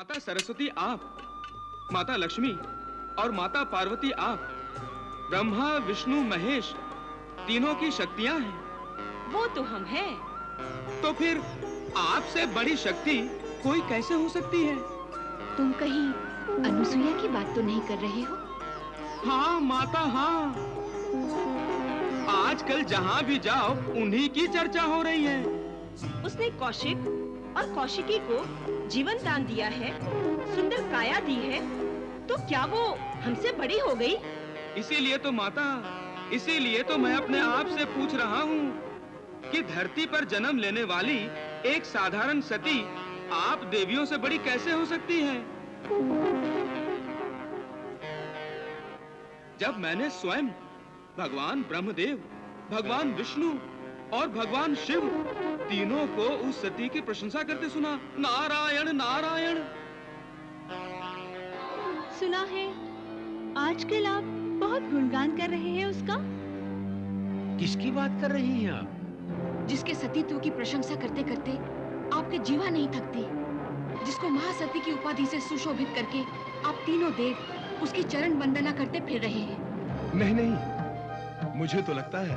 माता सरस्वती आप, माता लक्ष्मी और माता पार्वती आप, ब्रह्मा विष्णु महेश तीनों की शक्तियां हैं। वो तो हम हैं। तो फिर आपसे बड़ी शक्ति कोई कैसे हो सकती है? तुम कहीं अनुसुईया की बात तो नहीं कर रहे हो? हाँ माता हाँ, आजकल जहाँ भी जाओ उन्हीं की चर्चा हो रही है। उसने कौशिक और कौशिकी को जीवन दान दिया है, सुंदर काया दी है, तो क्या वो हमसे बड़ी हो गई? इसीलिए तो माता, इसीलिए तो मैं अपने आप से पूछ रहा हूँ कि धरती पर जन्म लेने वाली एक साधारण सती आप देवियों से बड़ी कैसे हो सकती है? जब मैंने स्वयं भगवान ब्रह्मदेव, भगवान विष्णु और भगवान शिव तीनों को उस सती की प्रशंसा करते सुना, नारायण नारायण। सुना है आजकल आप बहुत गुणगान कर रहे हैं उसका। किसकी बात कर रही हैं आप? जिसके सतीत्व की प्रशंसा करते करते आपके जीवा नहीं थकते, जिसको महासती की उपाधि से सुशोभित करके आप तीनों देव उसकी चरण वंदना करते फिर रहे हैं। नहीं नहीं, मुझे तो लगता है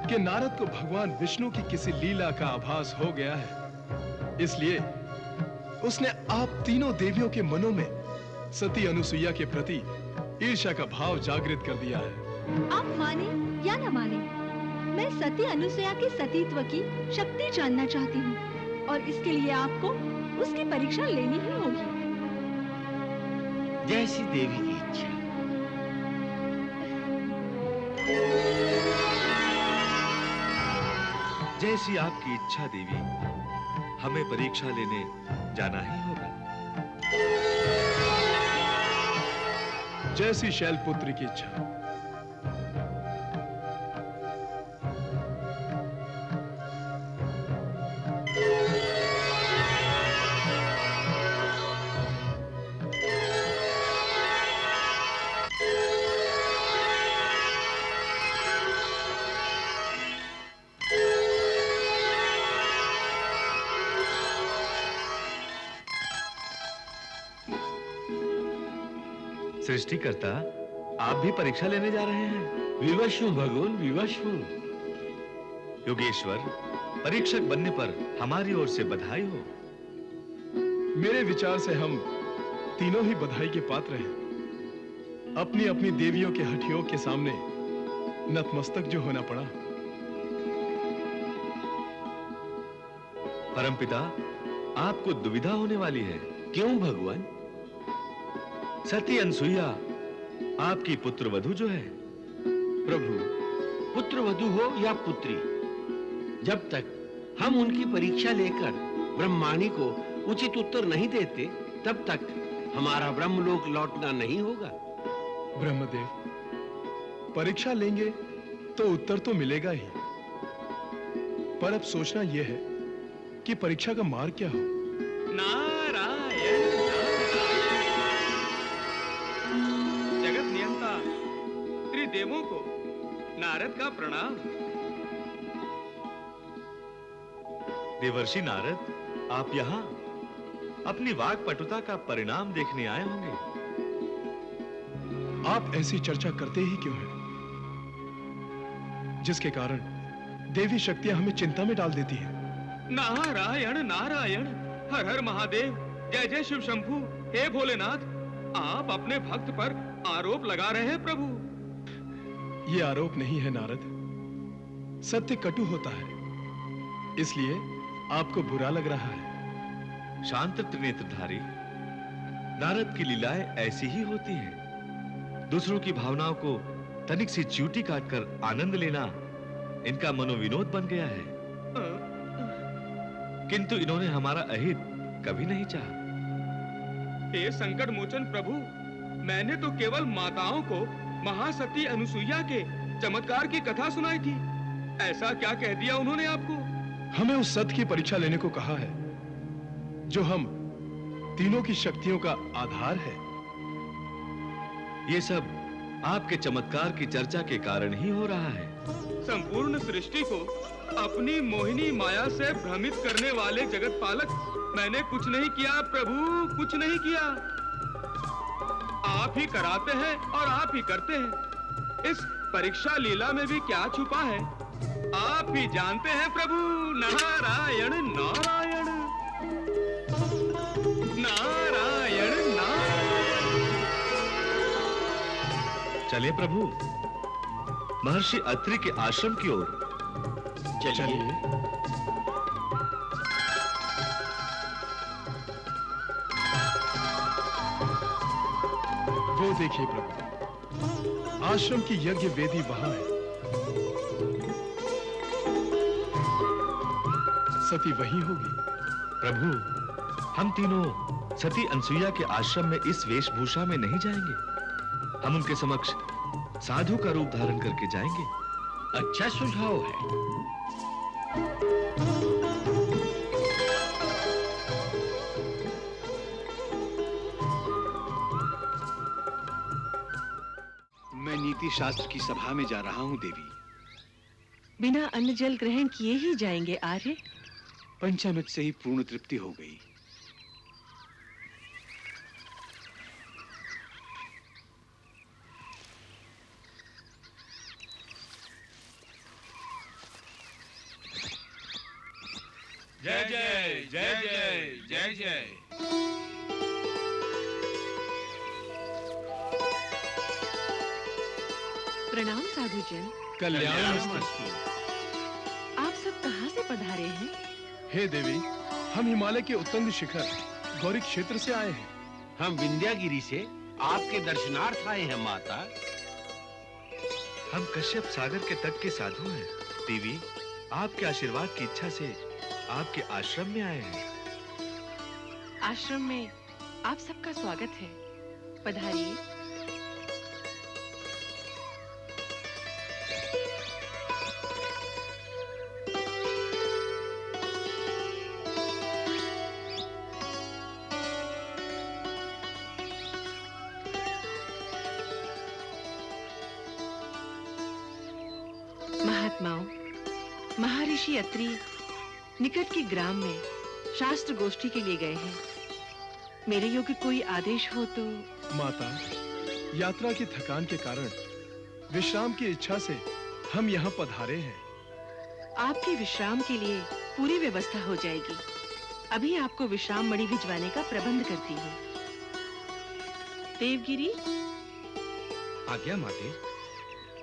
कि नारद को भगवान विष्णु की किसी लीला का आभास हो गया है, इसलिए उसने आप तीनों देवियों के मनों में सती अनुसुईया के प्रति ईर्ष्या का भाव जागृत कर दिया है। आप माने या न माने, मैं सती अनुसुईया के सतीत्व की शक्ति जानना चाहती हूँ और इसके लिए आपको उसकी परीक्षा लेनी ही होगी। जैसी देवी की इच्छा। जैसी आपकी इच्छा देवी, हमें परीक्षा लेने जाना ही होगा। जैसी शैलपुत्री की इच्छा। सृष्टिकर्ता, आप भी परीक्षा लेने जा रहे हैं? विवश हूं भगवान, विवश हूं। योगेश्वर, परीक्षक बनने पर हमारी ओर से बधाई हो। मेरे विचार से हम तीनों ही बधाई के पात्र हैं। अपनी अपनी देवियों के हठयोग के सामने नतमस्तक जो होना पड़ा। परमपिता, आपको दुविधा होने वाली है। क्यों भगवान? सती अनुसुईया आपकी पुत्र वधू जो है। प्रभु, पुत्र वधू हो या पुत्री, जब तक हम उनकी परीक्षा लेकर ब्रह्माणी को उचित उत्तर नहीं देते, तब तक हमारा ब्रह्मलोक लौटना नहीं होगा। ब्रह्मदेव, परीक्षा लेंगे तो उत्तर तो मिलेगा ही, पर अब सोचना यह है कि परीक्षा का मार्ग क्या हो। नारायण जगत नियंता त्रिदेवों को नारद का प्रणाम। देवर्षि नारद, आप यहाँ अपनी वाक्पटुता का परिणाम देखने आए होंगे। आप ऐसी चर्चा करते ही क्यों हैं, जिसके कारण देवी शक्तियां हमें चिंता में डाल देती हैं। नारायण नारायण, हर हर महादेव, जय जय शिव शंभू। हे भोलेनाथ, आप अपने भक्त पर आरोप लगा रहे हैं प्रभु। ये आरोप नहीं है नारद, सत्य कटु होता है, इसलिए आपको बुरा लग रहा है। शांत त्रिनेत्रधारी, नारद की लीलाएं ऐसी ही होती हैं। दूसरों की भावनाओं को तनिक सी चींटी काटकर आनंद लेना इनका मनोविनोद बन गया है। किंतु इन्होंने हमारा अहित कभी नहीं चाहा। हे संकट मोचन प्रभु, मैंने तो केवल माताओं को महासती अनुसुईया के चमत्कार की कथा सुनाई थी। ऐसा क्या कह दिया उन्होंने आपको? हमें उस सत्य की परीक्षा लेने को कहा है जो हम तीनों की शक्तियों का आधार है। ये सब आपके चमत्कार की चर्चा के कारण ही हो रहा है। संपूर्ण सृष्टि को अपनी मोहिनी माया से भ्रमित करने वाले जगत पालक, मैंने कुछ नहीं किया प्रभु, कुछ नहीं किया। आप ही कराते हैं और आप ही करते हैं। इस परीक्षा लीला में भी क्या छुपा है, आप ही जानते हैं प्रभु। नारायण नारायण नारायण नारायण। चलिए प्रभु, महर्षि अत्रि के आश्रम की ओर चलिए। वो देखिए प्रभु, आश्रम की यज्ञ वेदी वहां है। सती वहीं होगी। प्रभु, हम तीनों सती अनसुईया के आश्रम में इस वेशभूषा में नहीं जाएंगे। हम उनके समक्ष साधु का रूप धारण करके जाएंगे। अच्छा सुझाव है। मैं नीति शास्त्र की सभा में जा रहा हूं देवी। बिना अन्न जल ग्रहण किए ही जाएंगे आर्य? पंचामृत से ही पूर्ण तृप्ति हो गई। जय जय जय जय जय जय। प्रणाम साधुजन। कल्याणमस्तु। आप सब कहाँ से पधारे हैं? हे देवी, हम हिमालय के उत्तुंग शिखर गौरी क्षेत्र से आए हैं। हम विंध्यागिरी से आपके दर्शनार्थ आए हैं माता। हम कश्यप सागर के तट के साधु हैं। देवी, आपके आशीर्वाद की इच्छा से आपके आश्रम में आए हैं। आश्रम में आप सबका स्वागत है। पधारिए। महात्माओं, महर्षि अत्रि निकट के ग्राम में शास्त्र गोष्ठी के लिए गए हैं। मेरे योग्य कोई आदेश हो तो। माता, यात्रा की थकान के कारण विश्राम की इच्छा से हम यहाँ पधारे हैं। आपके विश्राम के लिए पूरी व्यवस्था हो जाएगी। अभी आपको विश्राम मणि भिजवाने का प्रबंध करती हूँ। देवगिरी, आज्ञा माते।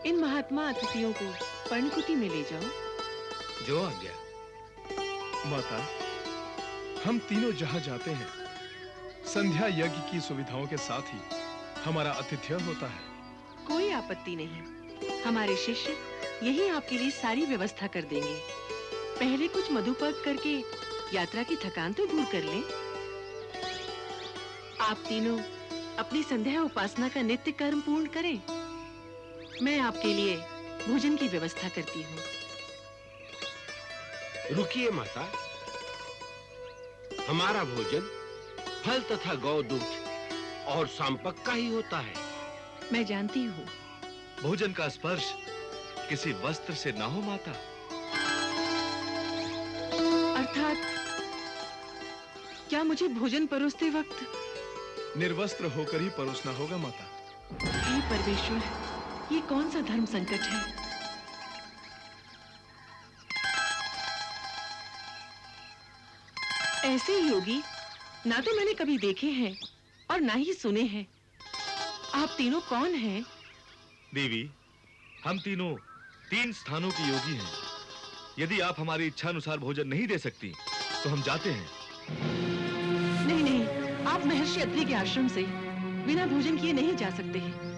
इन महात्मा अतिथियों को पर्णकुटी में ले जाओ। जो आज्ञा। माता, हम तीनों जहाँ जाते हैं, संध्या यज्ञ की सुविधाओं के साथ ही हमारा आतिथ्य होता है। कोई आपत्ति नहीं। हमारे शिष्य यही आपके लिए सारी व्यवस्था कर देंगे। पहले कुछ मधुपर्क करके यात्रा की थकान तो दूर कर लें। आप तीनों अपनी संध्या उपासना का नित्य कर्म पूर्ण करें। मैं आपके लिए भोजन की व्यवस्था करती हूँ। रुकिए माता, हमारा भोजन फल तथा गौ दूध और सांपक का ही होता है। मैं जानती हूँ। भोजन का स्पर्श किसी वस्त्र से ना हो माता। अर्थात क्या मुझे भोजन परोसते वक्त निर्वस्त्र होकर ही परोसना होगा माता। हे परमेश्वर, ये कौन सा धर्म संकट है? ऐसे योगी ना तो मैंने कभी देखे हैं और ना ही सुने हैं। आप तीनों कौन हैं? देवी, हम तीनों 3 स्थानों के योगी हैं। यदि आप हमारी इच्छा अनुसार भोजन नहीं दे सकती तो हम जाते हैं। नहीं नहीं, आप महर्षि अत्रि के आश्रम से बिना भोजन किए नहीं जा सकते।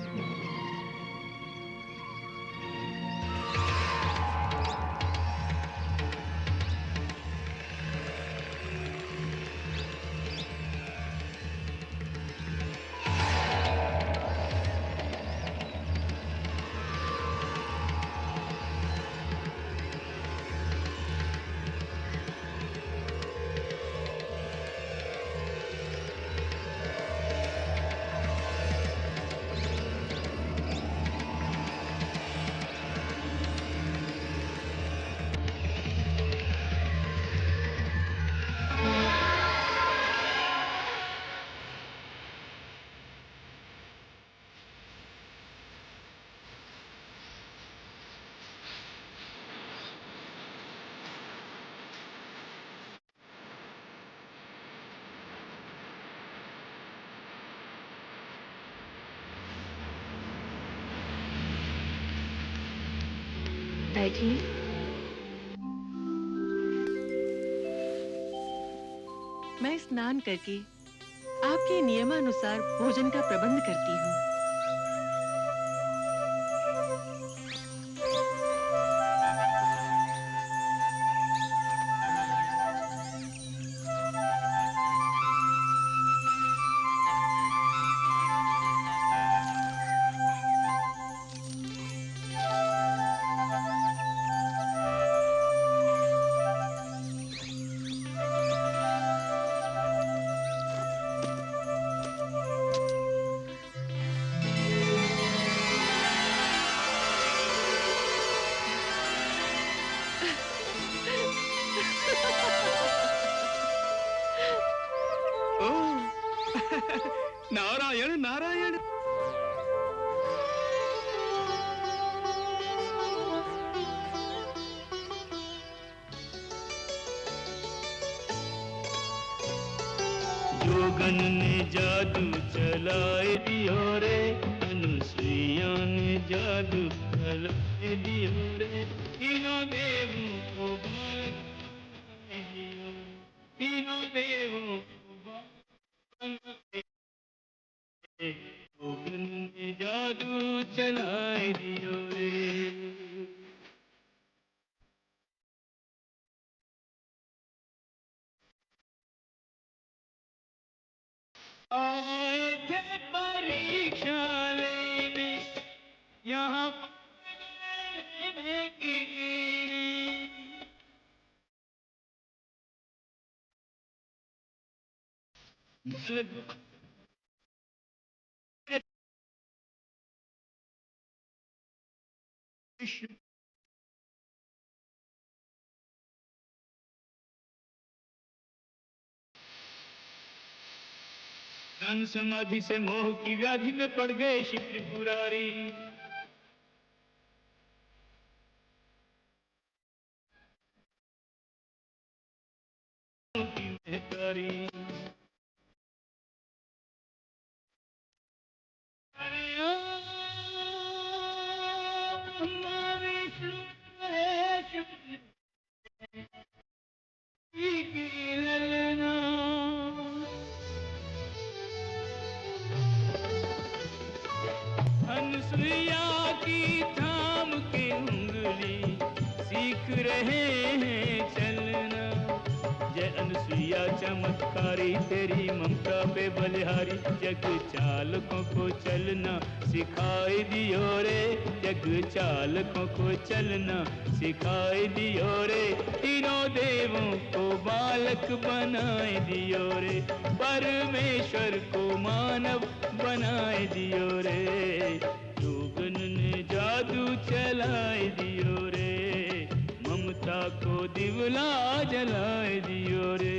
बैठिए। मैं स्नान करके आपके नियमानुसार भोजन का प्रबंध करती हूँ। नारायण नारायण। जोगन ने जादू चलाए दियो रे, अनुसुईया ने जादू चलाए दियो रे, तीनों देवों को बनाए दियो, तीनों देवों को बनाए दियो, जोगन ने जादू चलाए दियो रे। आए थे परीक्षा लेने यहाँ पढ़ने की, धन समाधि से मोह की व्याधि में पड़ गए शिव त्रिपुरारी। की महतारी। हरि ओम विष्णु महेश की ललना। अनुसुईया की थाम के उंगली सीख रहे हैं चलना। जय अनुसुईया चमत्कारी, तेरी ममता पे बलिहारी, जग चालकों को चलना सिखाए दियो रे, जग चालकों को चलना सिखाए दियो रे, तीनों देवों को बालक बनाए दियो रे, परमेश्वर को मानव बनाए दियो रे, जोगन ने जादू चलाए दियो रे, ममता को दिवला जलाए दियो रे।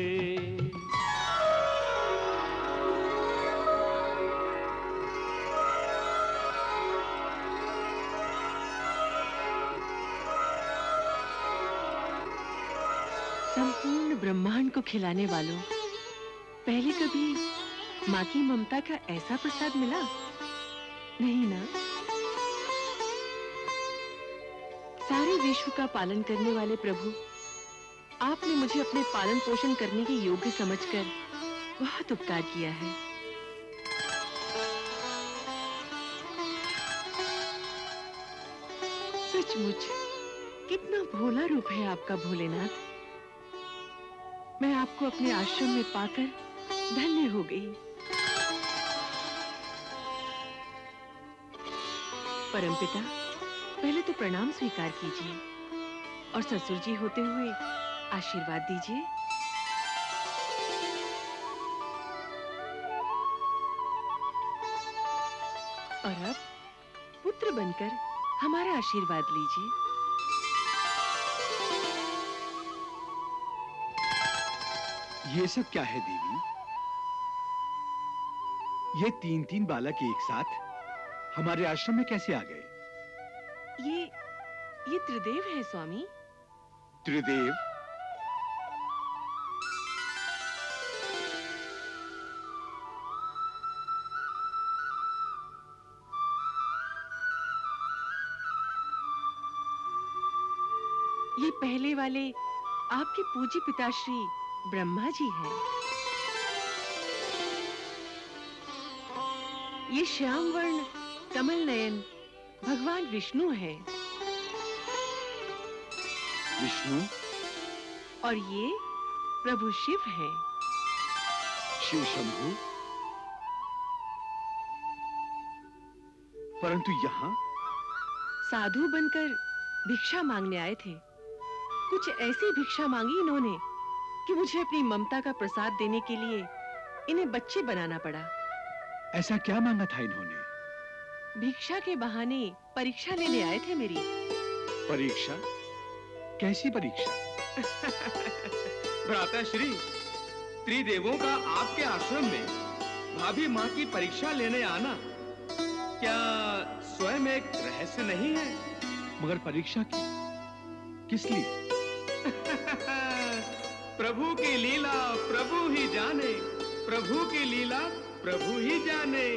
संपूर्ण ब्रह्मांड को खिलाने वालों, पहले कभी माँ की ममता का ऐसा प्रसाद मिला नहीं ना? सारे विश्व का पालन करने वाले प्रभु, आपने मुझे अपने पालन पोषण करने के योग्य समझकर बहुत उपकार किया है। सचमुच कितना भोला रूप है आपका भोलेनाथ। मैं आपको अपने आश्रम में पाकर धन्य हो गई। परमपिता, पहले तो प्रणाम स्वीकार कीजिए और ससुर जी होते हुए आशीर्वाद दीजिए। और अब पुत्र बनकर हमारा आशीर्वाद लीजिए। ये सब क्या है देवी? ये तीन तीन बालक एक साथ हमारे आश्रम में कैसे आ गए? ये त्रिदेव है स्वामी। त्रिदेव? ये पहले वाले आपके पूज्य पिताश्री ब्रह्मा जी हैं। ये श्याम वर्ण कमल नयन भगवान विष्णु हैं। विष्णु? और ये प्रभु शिव हैं। शिव शंभु? परंतु यहाँ साधु बनकर भिक्षा मांगने आए थे। कुछ ऐसी भिक्षा मांगी इन्होंने कि मुझे अपनी ममता का प्रसाद देने के लिए इन्हें बच्चे बनाना पड़ा। ऐसा क्या मांगा था इन्होंने? भिक्षा के बहाने परीक्षा लेने आए थे मेरी। परीक्षा? कैसी परीक्षा? भ्राताश्री, त्रिदेवों का आपके आश्रम में भाभी माँ की परीक्षा लेने आना क्या स्वयं एक रहस्य नहीं है? मगर परीक्षा की? किस लिए? प्रभु की लीला प्रभु ही जाने, प्रभु की लीला प्रभु ही जाने।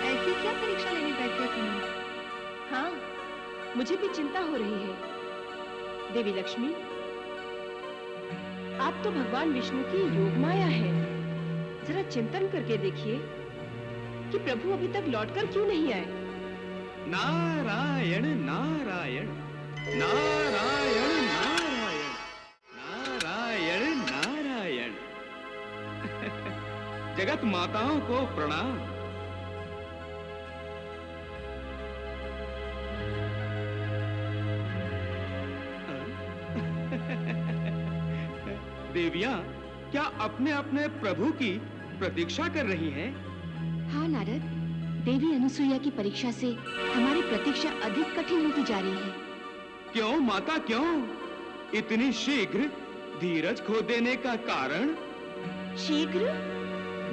ऐसी क्या परीक्षा लेने बैठ गए तुम? हाँ, मुझे भी चिंता हो रही है। देवी लक्ष्मी, आप तो भगवान विष्णु की योग माया है। जरा चिंतन करके देखिए कि प्रभु अभी तक लौटकर क्यों नहीं आए। नारायण नारायण नारायण नारायण नारायण नारायण। जगत माताओं को प्रणाम। देवियां क्या अपने अपने प्रभु की प्रतीक्षा कर रही हैं? हाँ नारद, देवी अनुसुईया की परीक्षा से हमारी प्रतीक्षा अधिक कठिन होती जा रही है। क्यों माता क्यों? इतनी शीघ्र धीरज खो देने का कारण? शीघ्र?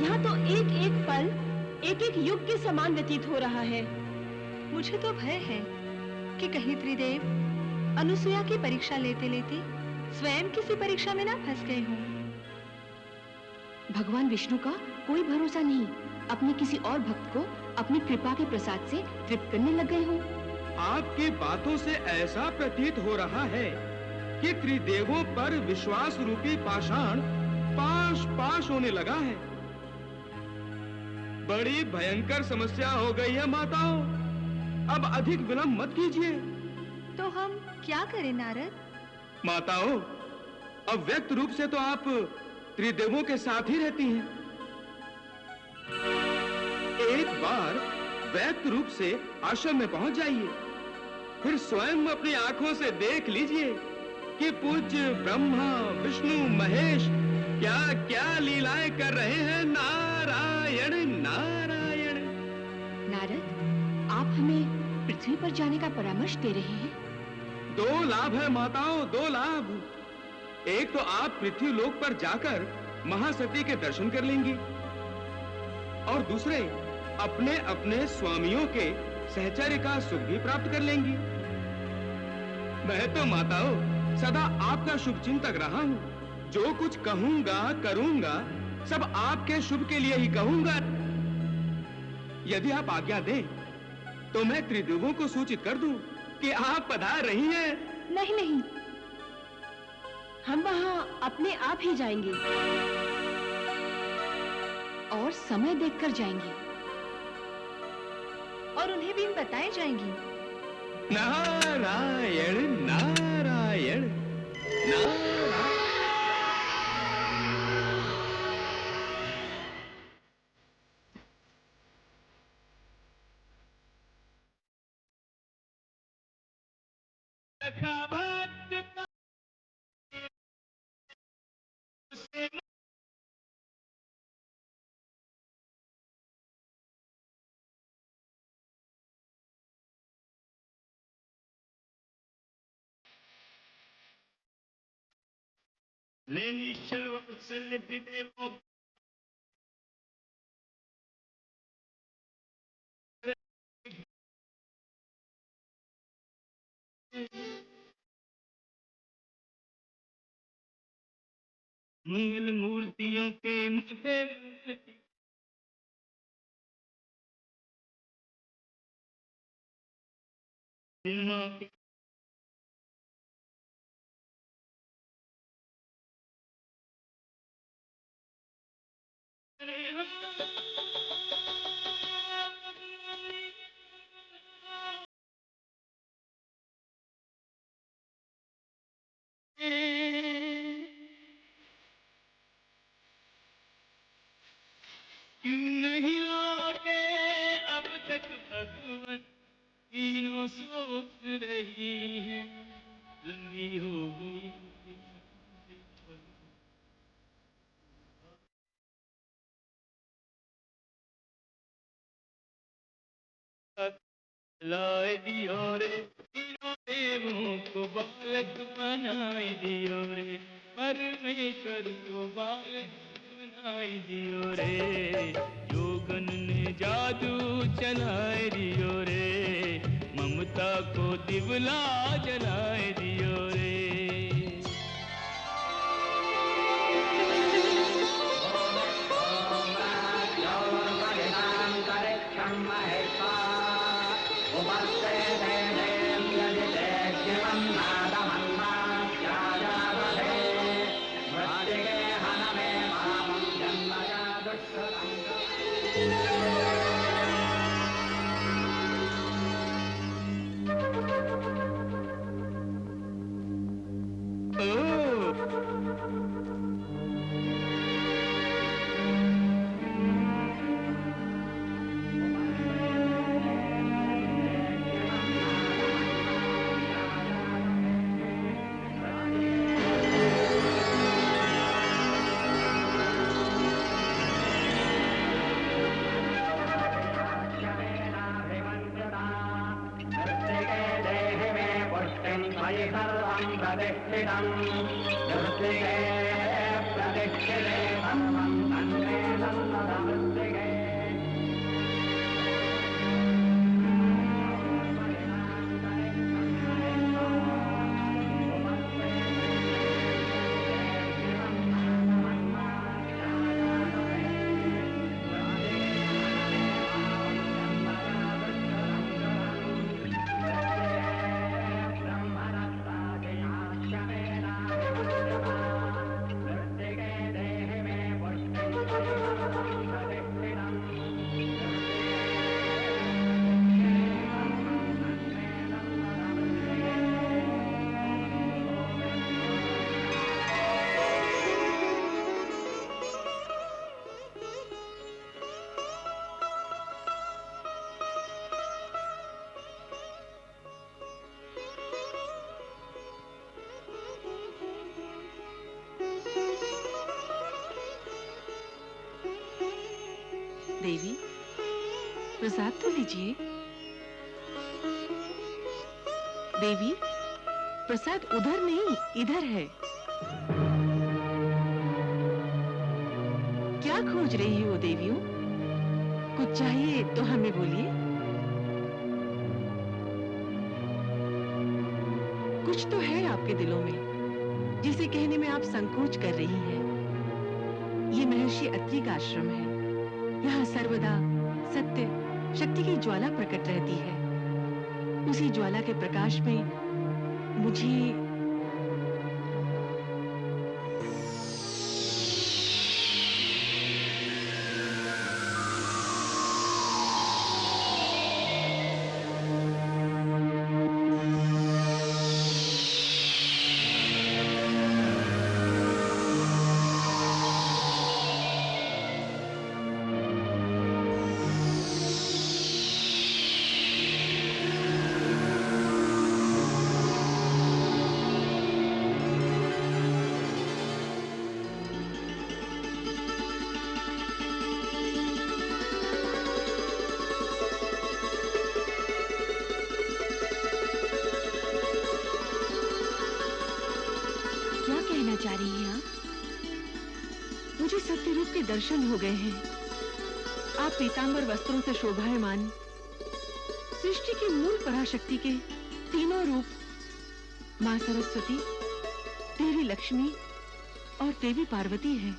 यहाँ तो एक एक पल एक एक युग के समान व्यतीत हो रहा है। मुझे तो भय है कि कहीं त्रिदेव अनुसुईया की परीक्षा लेते लेते स्वयं किसी परीक्षा में ना फंस गए हों। भगवान विष्णु का कोई भरोसा नहीं, अपने किसी और भक्त को अपनी कृपा के प्रसाद से तृप्त करने लग गए हो। आपकी बातों से ऐसा प्रतीत हो रहा है कि त्रिदेवों पर विश्वास रूपी पाषाण पाश पाश होने लगा है। बड़ी भयंकर समस्या हो गई है माताओं। अब अधिक विलंब मत कीजिए। तो हम क्या करें नारद? माताओं, अब व्यक्त रूप से तो आप त्रिदेवों के साथ ही रहती हैं। एक बार व्यक्त रूप से आश्रम में पहुंच जाइए, फिर स्वयं अपनी आंखों से देख लीजिए कि पूज्य ब्रह्मा विष्णु महेश क्या क्या लीलाएं कर रहे हैं। नारायण नारायण। नारद, आप हमें पृथ्वी पर जाने का परामर्श दे रहे हैं। दो लाभ है माताओं, दो लाभ। एक तो आप पृथ्वी लोक पर जाकर महासती के दर्शन कर लेंगी और दूसरे अपने अपने स्वामियों के सहचर्य का सुख भी प्राप्त कर लेंगी। मैं तो माताओं सदा आपका शुभ चिंतक रहा हूं। जो कुछ कहूंगा करूंगा सब आपके शुभ के लिए ही कहूंगा। यदि आप आज्ञा दें तो मैं त्रिदेवों को सूचित कर दूं कि आप पधार रही हैं। नहीं नहीं, हम वहां अपने आप ही जाएंगे और समय देखकर जाएंगे और उन्हें भी बताए जाएंगी। नारायण नारायण नारायण। निश्चल वात्सल्य त्रिदेवों मंगल मूर्तियों के माथे नहीं लौटे अब तक भगवान तीनों सोच रही है लंबी हो गई लाए दियो रे तीनों देवों को बालक बनाए दियो रे परमेश्वर को बालक बनाए दियो रे योगन ने जादू चलाए दियो रे ममता को दिवला जलाए दियो रे देवी, प्रसाद तो लीजिए। देवी, प्रसाद उधर नहीं, इधर है। क्या खोज रही हो देवियों? कुछ चाहिए तो हमें बोलिए। कुछ तो है आपके दिलों में जिसे कहने में आप संकोच कर रही हैं। ये महर्षि अत्रि का आश्रम है। यहाँ सर्वदा सत्य शक्ति की ज्वाला प्रकट रहती है। उसी ज्वाला के प्रकाश में मुझे जा रही हैं आप? मुझे सत्य रूप के दर्शन हो गए हैं। आप पीतांबर वस्त्रों से शोभायमान सृष्टि की मूल पराशक्ति के तीनों रूप मां सरस्वती, देवी लक्ष्मी और देवी पार्वती है।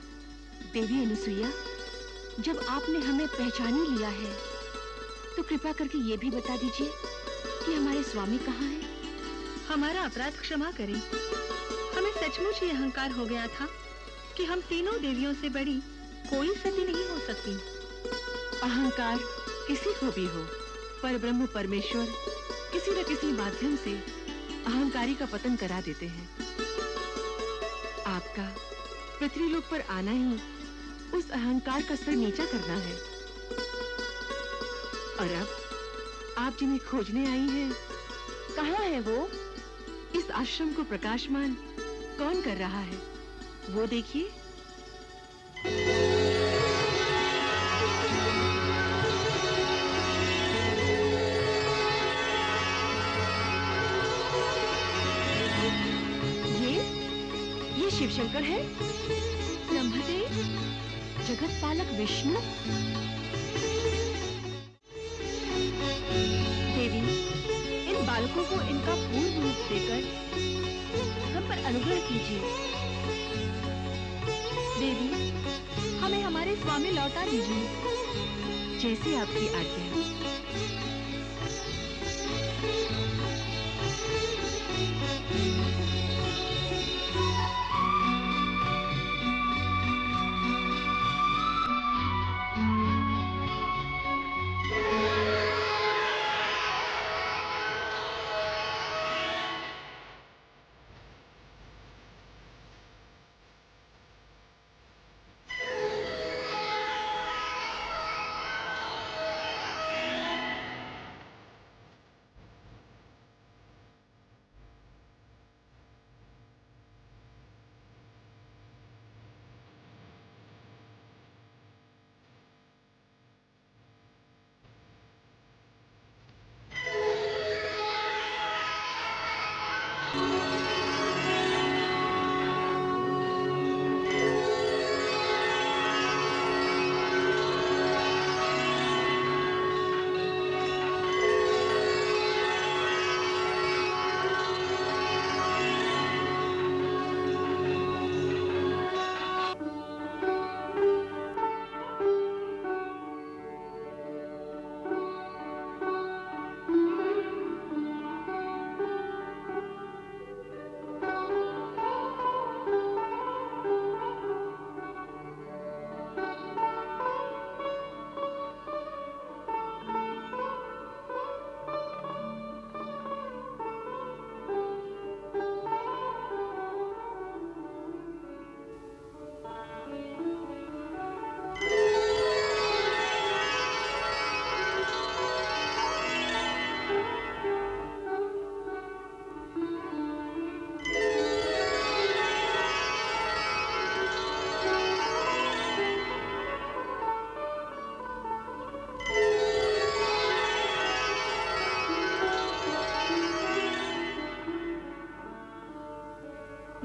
देवी अनुसुईया, जब आपने हमें पहचान ही लिया है तो कृपा करके ये भी बता दीजिए कि हमारे स्वामी कहाँ हैं? हमारा अपराध क्षमा करें। हमें सचमुच ही अहंकार हो गया था कि हम तीनों देवियों से बड़ी कोई सती नहीं हो सकती। अहंकार किसी को भी हो, पर ब्रह्म परमेश्वर किसी न किसी माध्यम से अहंकारी का पतन करा देते हैं। आपका पृथ्वीलोक पर आना ही उस अहंकार का स्तर नीचा करना है। और अब आप जिन्हें खोजने आई हैं, कहाँ है वो? इस आश्रम को प्रकाशमान कौन कर रहा है, वो देखिए। ये शिवशंकर है। ब्रह्मदेव, जगत पालक विष्णु। देवी, इन बालकों को इनका पूर्ण रूप देकर हम पर अनुग्रह कीजिए। देवी, हमें हमारे स्वामी लौटा दीजिए। जैसे आपकी आज्ञा।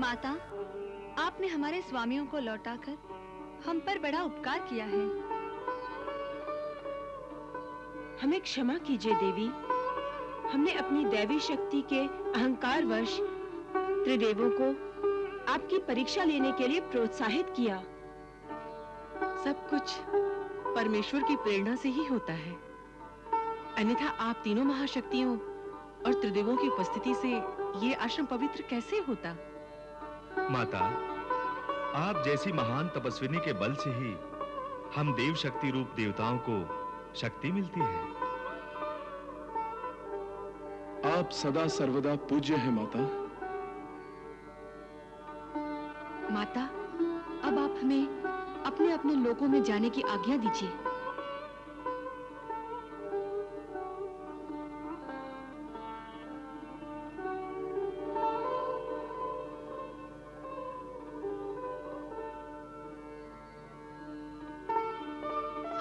माता, आपने हमारे स्वामियों को लौटाकर हम पर बड़ा उपकार किया है। हमें क्षमा कीजिए देवी। हमने अपनी दैवी शक्ति के अहंकारवश त्रिदेवों को आपकी परीक्षा लेने के लिए प्रोत्साहित किया। सब कुछ परमेश्वर की प्रेरणा से ही होता है, अन्यथा आप तीनों महाशक्तियों और त्रिदेवों की उपस्थिति से ये आश्रम पवित्र कैसे होता? माता, आप जैसी महान तपस्विनी के बल से ही हम देव शक्ति रूप देवताओं को शक्ति मिलती है। आप सदा सर्वदा पूज्य हैं माता। माता, अब आप हमें अपने अपने लोकों में जाने की आज्ञा दीजिए।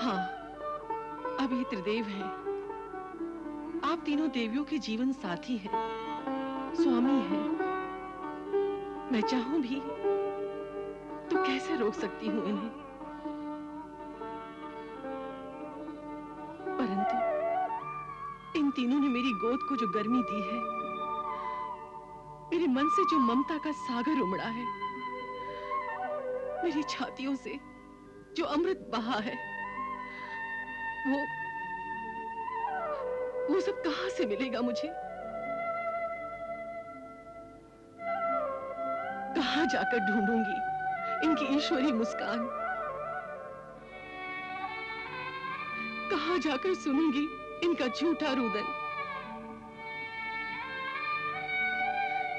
हाँ, अब ये त्रिदेव हैं। आप तीनों देवियों के जीवन साथी हैं, स्वामी हैं। मैं चाहूं भी तो कैसे रोक सकती हूँ इन्हें? परंतु इन तीनों ने मेरी गोद को जो गर्मी दी है, मेरे मन से जो ममता का सागर उमड़ा है, मेरी छातियों से जो अमृत बहा है, वो सब कहां से मिलेगा मुझे? कहां जाकर ढूंढूंगी इनकी ईश्वरी मुस्कान, कहाँ जाकर सुनूंगी इनका झूठा रुदन?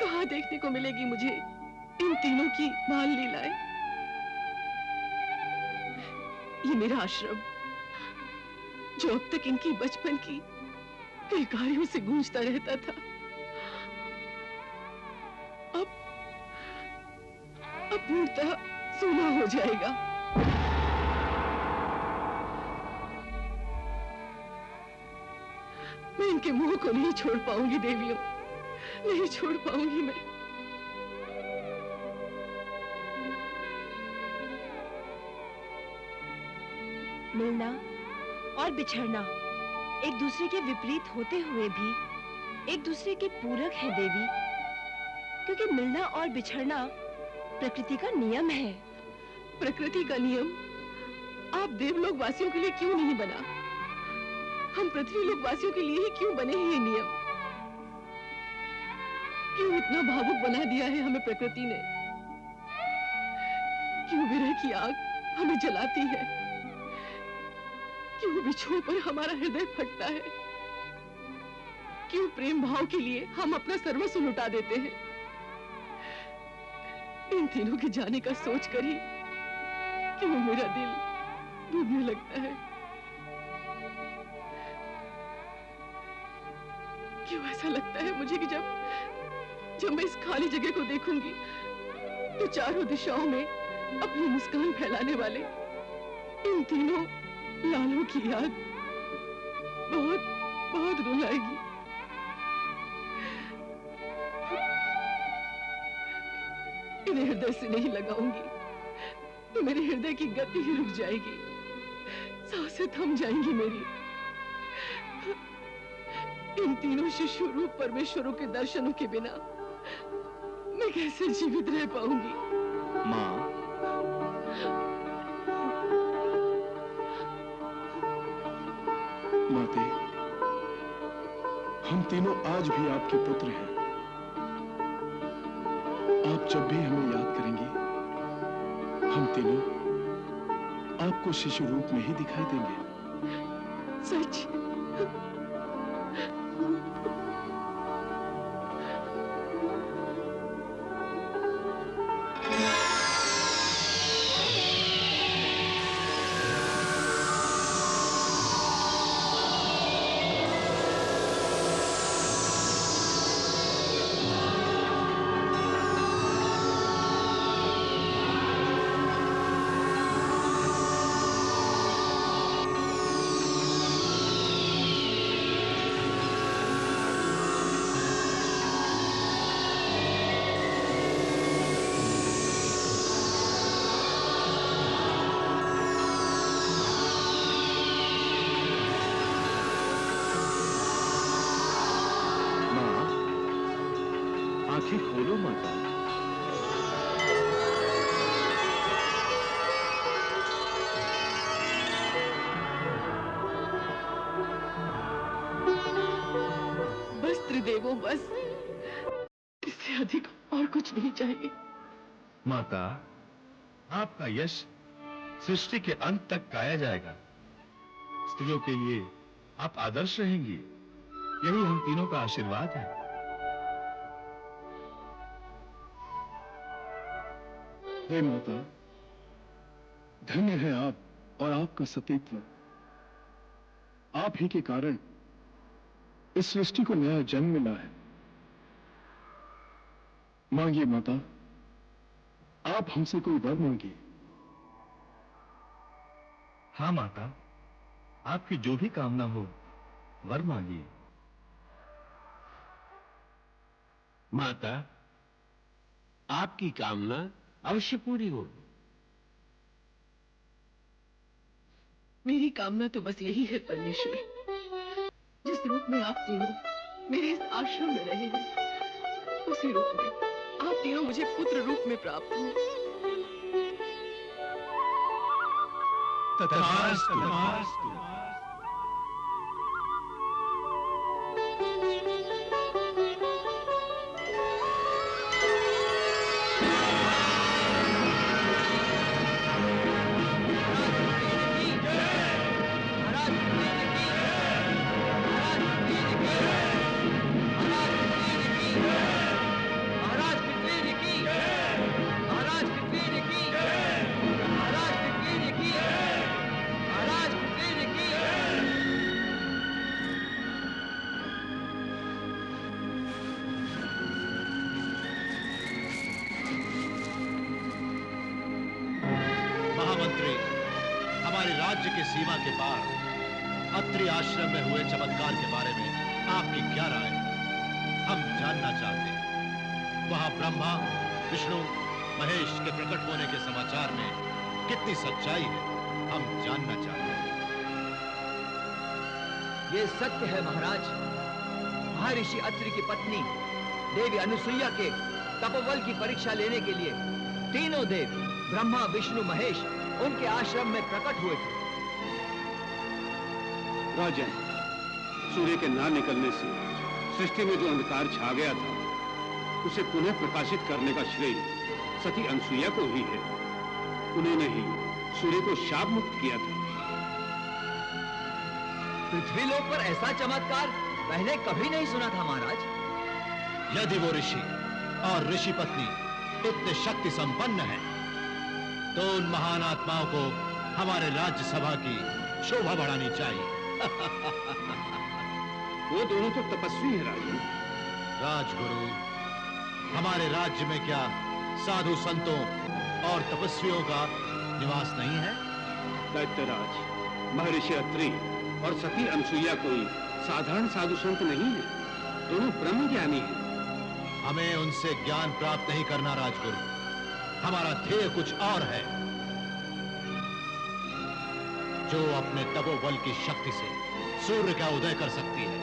कहाँ देखने को मिलेगी मुझे इन तीनों की बाल लीलाएं? ये मेरा आश्रम, जो अब तक इनकी बचपन की किलकारियों से गूंजता रहता था, अब पूर्णतः सूना हो जाएगा। मैं इनके मुंह को नहीं छोड़ पाऊंगी देवियों, नहीं छोड़ पाऊंगी मैं। मिलना और बिछड़ना एक दूसरे के विपरीत होते हुए भी एक दूसरे के पूरक है देवी, क्योंकि मिलना और बिछड़ना प्रकृति का नियम है। प्रकृति का नियम आप देवलोक वासियों के लिए क्यों नहीं बना? हम पृथ्वी लोक वासियों के लिए ही क्यों बने हैं ये नियम? क्यों इतना भावुक बना दिया है हमें प्रकृति ने? क्यों विरह की आग हमें जलाती है? क्यों बिछोह पर हमारा हृदय फटता है? क्यों प्रेम भाव के लिए हम अपना सर्वस्व लुटा देते हैं? इन तीनों के जाने का सोचकर ही क्यों मेरा दिल डूबने लगता है? क्यों ऐसा लगता है मुझे कि जब मैं इस खाली जगह को देखूंगी तो चारों दिशाओं में अपनी मुस्कान फैलाने वाले इन तीनों लालों की याद बहुत बहुत रुलाएगी। इन्हें हृदय से नहीं लगाऊंगी तो मेरे हृदय की गति ही रुक जाएगी, सांसें थम जाएंगी मेरी। इन तीनों शिशु रूप परमेश्वरों के दर्शनों के बिना मैं कैसे जीवित रह पाऊंगी? माँ, माते, हम तीनों आज भी आपके पुत्र हैं। आप जब भी हमें याद करेंगी, हम तीनों आपको शिशु रूप में ही दिखाई देंगे। सच? आंखें खोलो माता। बस त्रिदेवों, बस, इससे अधिक और कुछ नहीं चाहिए। माता, आपका यश सृष्टि के अंत तक गाया जाएगा। स्त्रियों के लिए आप आदर्श रहेंगी, यही हम तीनों का आशीर्वाद है। हे माता, धन्य है आप और आपका सतीत्व। आप ही के कारण इस सृष्टि को नया जन्म मिला है। मांगिए माता, आप हमसे कोई वर मांगिए। हाँ माता, आपकी जो भी कामना हो वर मांगिए। माता, आपकी कामना अवश्य पूरी हो। मेरी कामना तो बस यही है परमेश्वर, जिस रूप में आप तीनों मेरे इस आश्रम में रहे हैं, उसी रूप में आप तीनों मुझे पुत्र रूप में प्राप्त हो। तथास्तु। महाराज महामंत्री, हमारे राज्य की सीमा के पार अत्रि आश्रम में हुए चमत्कार के बारे में आपकी क्या राय है? हम जानना चाहते हैं। वहां ब्रह्मा, विष्णु, महेश के प्रकट होने के समाचार में कितनी सच्चाई है, हम जानना चाहते हैं। ये सत्य है महाराज। महर्षि अत्रि की पत्नी देवी अनुसुईया के तपोबल की परीक्षा लेने के लिए तीनों देव ब्रह्मा, विष्णु, महेश उनके आश्रम में प्रकट हुए थे। राजन, सूर्य के ना निकलने से सृष्टि में जो अंधकार छा गया था, उसे पुनः प्रकाशित करने का श्रेय सती अनुसुईया को ही है। उन्होंने ही सूर्य को शाप मुक्त किया था। पृथ्वीलोक पर ऐसा चमत्कार पहले कभी नहीं सुना था महाराज। यदि वो ऋषि और ऋषि पत्नी इतने शक्ति संपन्न है, तो उन महान आत्माओं को हमारे राज्यसभा की शोभा बढ़ानी चाहिए। वो दोनों तो तपस्वी हैं राजन। राजगुरु, हमारे राज्य में क्या साधु संतों और तपस्वियों का निवास नहीं है? दैत्यराज, महर्षि अत्रि और सती अनुसुईया कोई साधारण साधु संत नहीं है, दोनों ब्रह्म ज्ञानी हैं। हमें उनसे ज्ञान प्राप्त नहीं करना राजगुरु, हमारा ध्येय कुछ और है। जो अपने तपोबल की शक्ति से सूर्य का उदय कर सकती है,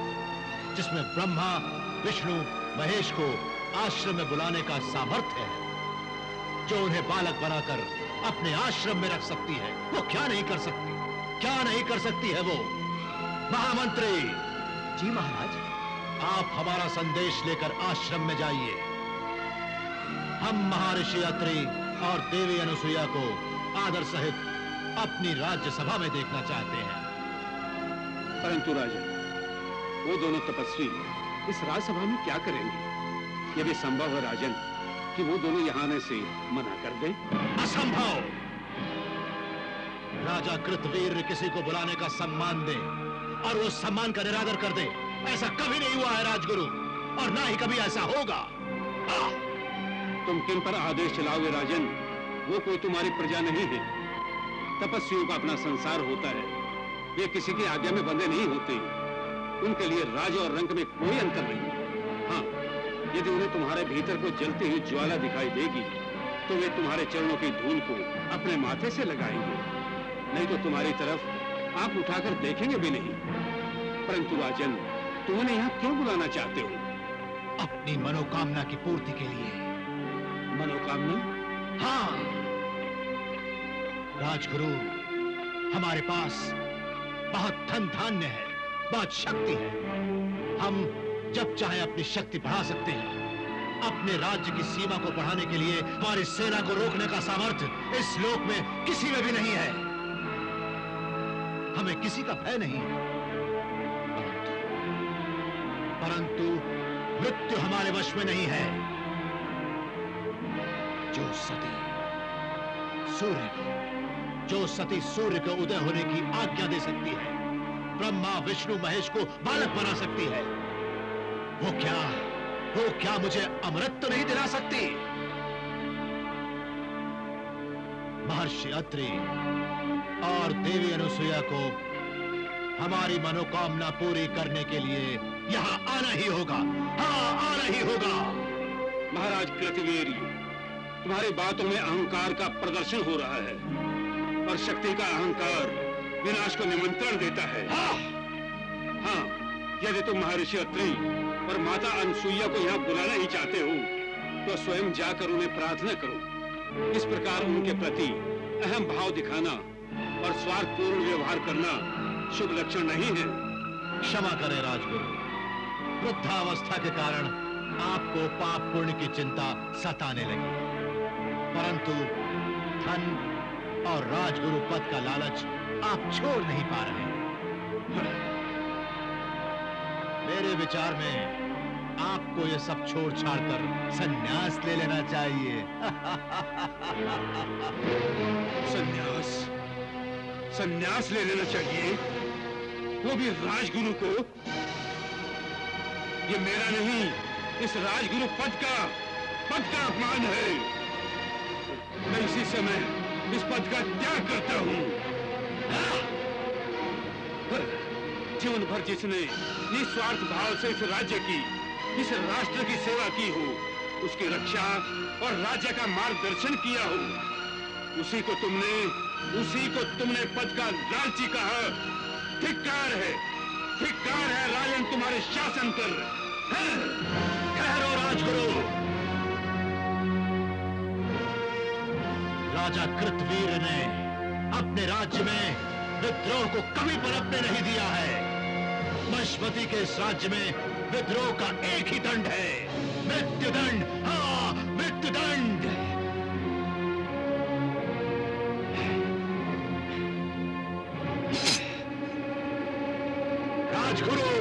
जिसमें ब्रह्मा, विष्णु, महेश को आश्रम में बुलाने का सामर्थ्य है, जो उन्हें बालक बनाकर अपने आश्रम में रख सकती है, वो क्या नहीं कर सकती? क्या नहीं कर सकती है वो? महामंत्री जी महाराज, आप हमारा संदेश लेकर आश्रम में जाइए। हम महर्षि अत्रि और देवी अनुसुईया को आदर सहित अपनी राज्यसभा में देखना चाहते हैं। परंतु राजन, वो दोनों तपस्वी इस राज्यसभा में क्या करेंगे? यदि संभव है राजन कि वो दोनों यहाँ आने से मना कर दें। असंभव। राजा कृतवीर किसी को बुलाने का सम्मान दे और वो सम्मान का निरादर कर दे, ऐसा कभी नहीं हुआ है राजगुरु, और ना ही कभी ऐसा होगा। तुम किन पर आदेश चलाओगे राजन? वो कोई तुम्हारी प्रजा नहीं है। तपस्वियों का अपना संसार होता है, वे किसी की आज्ञा में बंधे नहीं होते। उनके लिए राज और रंग में कोई अंतर नहीं। हाँ, यदि उन्हें तुम्हारे भीतर को जलती हुई ज्वाला दिखाई देगी, तो वे तुम्हारे चरणों की धूल को अपने माथे से लगाएंगे, नहीं तो तुम्हारी तरफ आप उठाकर देखेंगे भी नहीं। परंतु राजन, तुम उन्हें यहाँ क्यों बुलाना चाहते हो? अपनी मनोकामना की पूर्ति के लिए। मनोकामना? हाँ राजगुरु, हमारे पास बहुत धन धान्य है, बहुत शक्ति है। हम जब चाहे अपनी शक्ति बढ़ा सकते हैं। अपने राज्य की सीमा को बढ़ाने के लिए हमारी सेना को रोकने का सामर्थ्य इस लोक में किसी में भी नहीं है। हमें किसी का भय नहीं है, परंतु मृत्यु हमारे वश में नहीं है। जो सती सूर्य के उदय होने की आज्ञा दे सकती है, ब्रह्मा, विष्णु, महेश को बालक बना सकती है, वो क्या मुझे अमृत तो नहीं दिला सकती? महर्षि अत्रि और देवी अनुसुईया को हमारी मनोकामना पूरी करने के लिए यहाँ आना ही होगा। हाँ, आना ही होगा। महाराज कृतवीर, तुम्हारी बातों में अहंकार का प्रदर्शन हो रहा है, और शक्ति का अहंकार विनाश को निमंत्रण देता है। हाँ, यदि तुम महर्षि अत्रि और माता अनुसुईया को यहाँ बुलाना ही चाहते हो, तो स्वयं जाकर उन्हें प्रार्थना करो। इस प्रकार उनके प्रति अहम भाव दिखाना और स्वार्थपूर्ण व्यवहार करना शुभ लक्षण नहीं है। क्षमा करें राजगुरु, वृद्धावस्था के कारण आपको पाप पुण्य की चिंता सताने लगी, परंतु धन और राजगुरु पद का लालच आप छोड़ नहीं पा रहे। मेरे विचार में आपको ये सब छोड़ छाड़ कर संन्यास ले लेना चाहिए। संन्यास ले लेना चाहिए, वो भी राजगुरु को? ये मेरा नहीं, इस राजगुरु पद का अपमान है। मैं इसी समय इस पद का त्याग करता हूँ। जीवन भर जिसने निस्वार्थ भाव से इस राज्य की, इस राष्ट्र की सेवा की हो, उसकी रक्षा और राज्य का मार्गदर्शन किया हो, उसी को तुमने पद का लालची कहा। धिक्कार है राजन तुम्हारे शासन पर। ठहरो राजगुरु। राजा कृतवीर ने अपने राज्य में विद्रोह को कभी पनपने नहीं दिया है। मशमती के इस राज्य में विद्रोह का एक ही दंड है, मृत्युदंड। हाँ, मृत्युदंड। राजगुरु,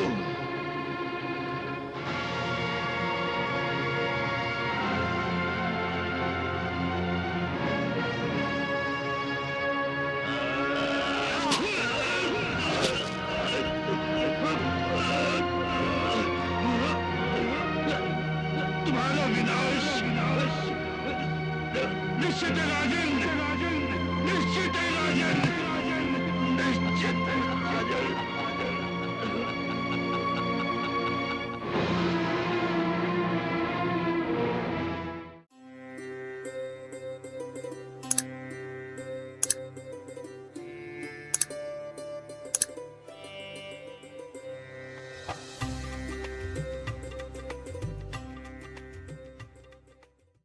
तुम्हारा विनाश निश्चित है राजन, निश्चित है राजन, निश्चित है राजन।